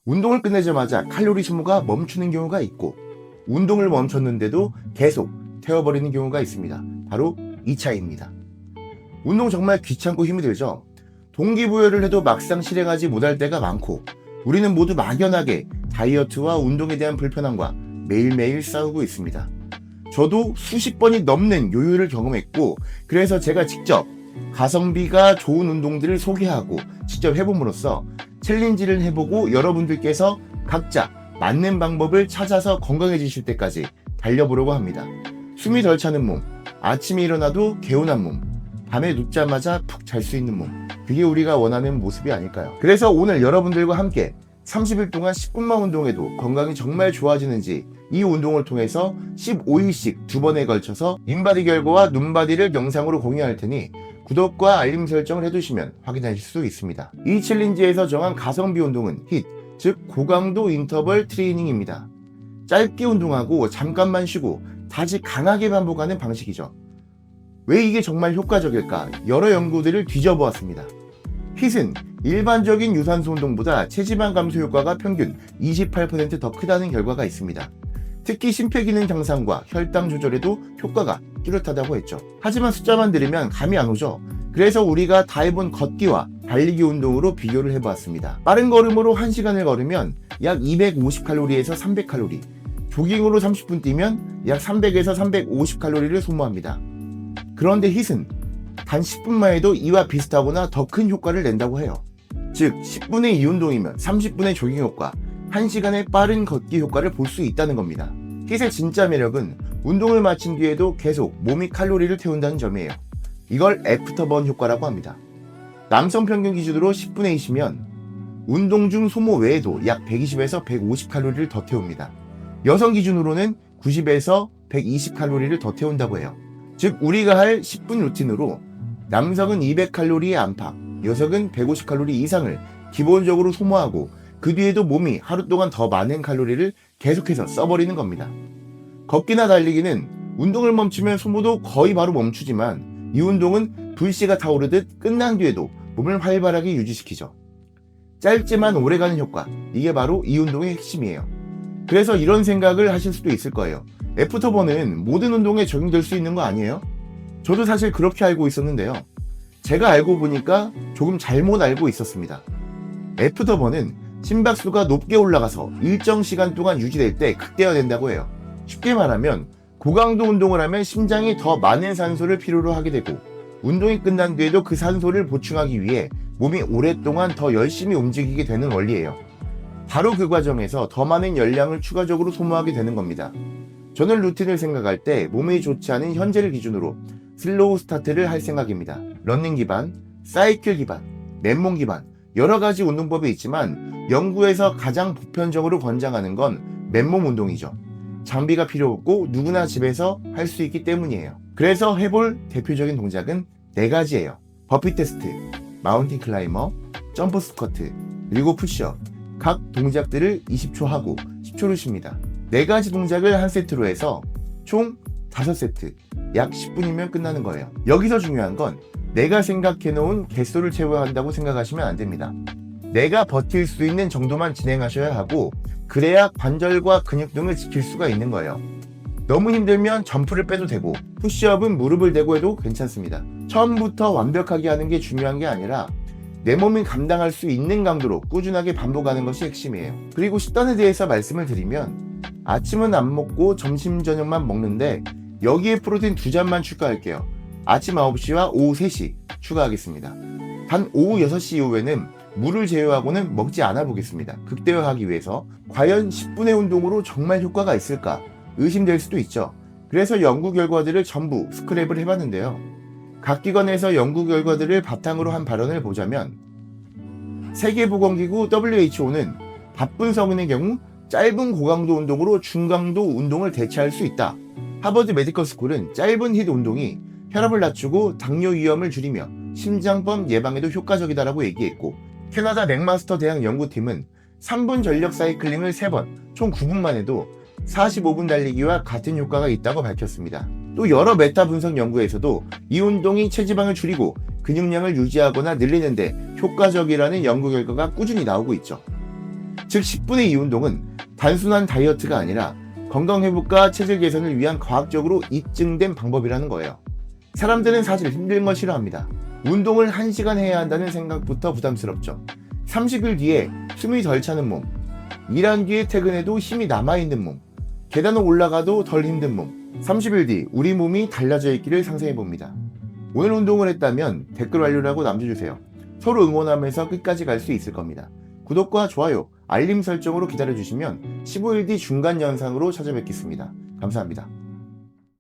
운동을 끝내자마자 칼로리 소모가 멈추는 경우가 있고, 운동을 멈췄는데도 계속 태워버리는 경우가 있습니다. 바로 이 차이입니다. 운동 정말 귀찮고 힘이 들죠? 동기부여를 해도 막상 실행하지 못할 때가 많고, 우리는 모두 막연하게 다이어트와 운동에 대한 불편함과 매일매일 싸우고 있습니다. 저도 수십 번이 넘는 요요를 경험했고, 그래서 제가 직접 가성비가 좋은 운동들을 소개하고 직접 해봄으로써 챌린지를 해보고 여러분들께서 각자 맞는 방법을 찾아서 건강해지실 때까지 달려보려고 합니다. 숨이 덜 차는 몸, 아침에 일어나도 개운한 몸, 밤에 눕자마자 푹 잘 수 있는 몸, 그게 우리가 원하는 모습이 아닐까요? 그래서 오늘 여러분들과 함께 30일 동안 10분만 운동해도 건강이 정말 좋아지는지, 이 운동을 통해서 15일씩 2번에 걸쳐서 인바디 결과와 눈바디를 영상으로 공유할 테니 구독과 알림 설정을 해두시면 확인하실 수 있습니다. 이 챌린지에서 정한 가성비 운동은 HIIT, 즉 고강도 인터벌 트레이닝입니다. 짧게 운동하고 잠깐만 쉬고 다시 강하게 반복하는 방식이죠. 왜 이게 정말 효과적일까? 여러 연구들을 뒤져보았습니다. HIIT은 일반적인 유산소 운동보다 체지방 감소 효과가 평균 28% 더 크다는 결과가 있습니다. 특히 심폐기능 향상과 혈당 조절에도 효과가 뚜렷하다고 했죠. 하지만 숫자만 들으면 감이 안 오죠. 그래서 우리가 다 해본 걷기와 달리기 운동으로 비교를 해보았습니다. 빠른 걸음으로 1시간을 걸으면 약 250칼로리에서 300칼로리, 조깅으로 30분 뛰면 약 300에서 350칼로리를 소모합니다. 그런데 HIIT은 단 10분만 해도 이와 비슷하거나 더 큰 효과를 낸다고 해요. 즉 10분의 이 운동이면 30분의 조깅 효과, 1시간의 빠른 걷기 효과를 볼 수 있다는 겁니다. HIIT의 진짜 매력은 운동을 마친 뒤에도 계속 몸이 칼로리를 태운다는 점이에요. 이걸 애프터번 효과라고 합니다. 남성 평균 기준으로 10분의 2시면 운동 중 소모 외에도 약 120에서 150칼로리를 더 태웁니다. 여성 기준으로는 90에서 120칼로리를 더 태운다고 해요. 즉 우리가 할 10분 루틴으로 남성은 200칼로리의 안팎, 여성은 150칼로리 이상을 기본적으로 소모하고 그 뒤에도 몸이 하루 동안 더 많은 칼로리를 계속해서 써버리는 겁니다. 걷기나 달리기는 운동을 멈추면 소모도 거의 바로 멈추지만 이 운동은 불씨가 타오르듯 끝난 뒤에도 몸을 활발하게 유지시키죠. 짧지만 오래가는 효과, 이게 바로 이 운동의 핵심이에요. 그래서 이런 생각을 하실 수도 있을 거예요. 애프터번은 모든 운동에 적용될 수 있는 거 아니에요? 저도 사실 그렇게 알고 있었는데요. 제가 알고 보니까 조금 잘못 알고 있었습니다. 애프터번은 심박수가 높게 올라가서 일정 시간 동안 유지될 때 극대화된다고 해요. 쉽게 말하면 고강도 운동을 하면 심장이 더 많은 산소를 필요로 하게 되고, 운동이 끝난 뒤에도 그 산소를 보충하기 위해 몸이 오랫동안 더 열심히 움직이게 되는 원리예요. 바로 그 과정에서 더 많은 열량을 추가적으로 소모하게 되는 겁니다. 저는 루틴을 생각할 때 몸에 좋지 않은 현재를 기준으로 슬로우 스타트를 할 생각입니다. 러닝 기반, 사이클 기반, 맨몸 기반, 여러 가지 운동법이 있지만 연구에서 가장 보편적으로 권장하는 건 맨몸 운동이죠. 장비가 필요 없고 누구나 집에서 할 수 있기 때문이에요. 그래서 해볼 대표적인 동작은 4가지예요. 버피 테스트, 마운틴 클라이머, 점프 스쿼트, 그리고 푸시업. 각 동작들을 20초 하고 10초를 쉽니다. 4가지 동작을 한 세트로 해서 총 5세트, 약 10분이면 끝나는 거예요. 여기서 중요한 건 내가 생각해놓은 개수를 채워야 한다고 생각하시면 안 됩니다. 내가 버틸 수 있는 정도만 진행하셔야 하고, 그래야 관절과 근육 등을 지킬 수가 있는 거예요. 너무 힘들면 점프를 빼도 되고, 푸시업은 무릎을 대고 해도 괜찮습니다. 처음부터 완벽하게 하는 게 중요한 게 아니라 내 몸이 감당할 수 있는 강도로 꾸준하게 반복하는 것이 핵심이에요. 그리고 식단에 대해서 말씀을 드리면, 아침은 안 먹고 점심 저녁만 먹는데 여기에 프로테인 2잔만 추가할게요. 아침 9시와 오후 3시 추가하겠습니다. 단 오후 6시 이후에는 물을 제외하고는 먹지 않아 보겠습니다. 극대화하기 위해서. 과연 10분의 운동으로 정말 효과가 있을까 의심될 수도 있죠. 그래서 연구 결과들을 전부 스크랩을 해봤는데요. 각 기관에서 연구 결과들을 바탕으로 한 발언을 보자면, 세계보건기구 WHO는 바쁜 성인의 경우 짧은 고강도 운동으로 중강도 운동을 대체할 수 있다. 하버드 메디컬 스쿨은 짧은 HIIT 운동이 혈압을 낮추고 당뇨 위험을 줄이며 심장병 예방에도 효과적이다라고 얘기했고, 캐나다 맥마스터 대학 연구팀은 3분 전력 사이클링을 3번, 총 9분만 해도 45분 달리기와 같은 효과가 있다고 밝혔습니다. 또 여러 메타 분석 연구에서도 이 운동이 체지방을 줄이고 근육량을 유지하거나 늘리는데 효과적이라는 연구 결과가 꾸준히 나오고 있죠. 즉 10분의 2 운동은 단순한 다이어트가 아니라 건강회복과 체질 개선을 위한 과학적으로 입증된 방법이라는 거예요. 사람들은 사실 힘든 걸 싫어합니다. 운동을 1시간 해야 한다는 생각부터 부담스럽죠. 30일 뒤에 숨이 덜 차는 몸, 일한 뒤에 퇴근해도 힘이 남아있는 몸, 계단을 올라가도 덜 힘든 몸, 30일 뒤 우리 몸이 달라져 있기를 상상해봅니다. 오늘 운동을 했다면 댓글 완료라고 남겨주세요. 서로 응원하면서 끝까지 갈 수 있을 겁니다. 구독과 좋아요, 알림 설정으로 기다려주시면 15일 뒤 중간 영상으로 찾아뵙겠습니다. 감사합니다.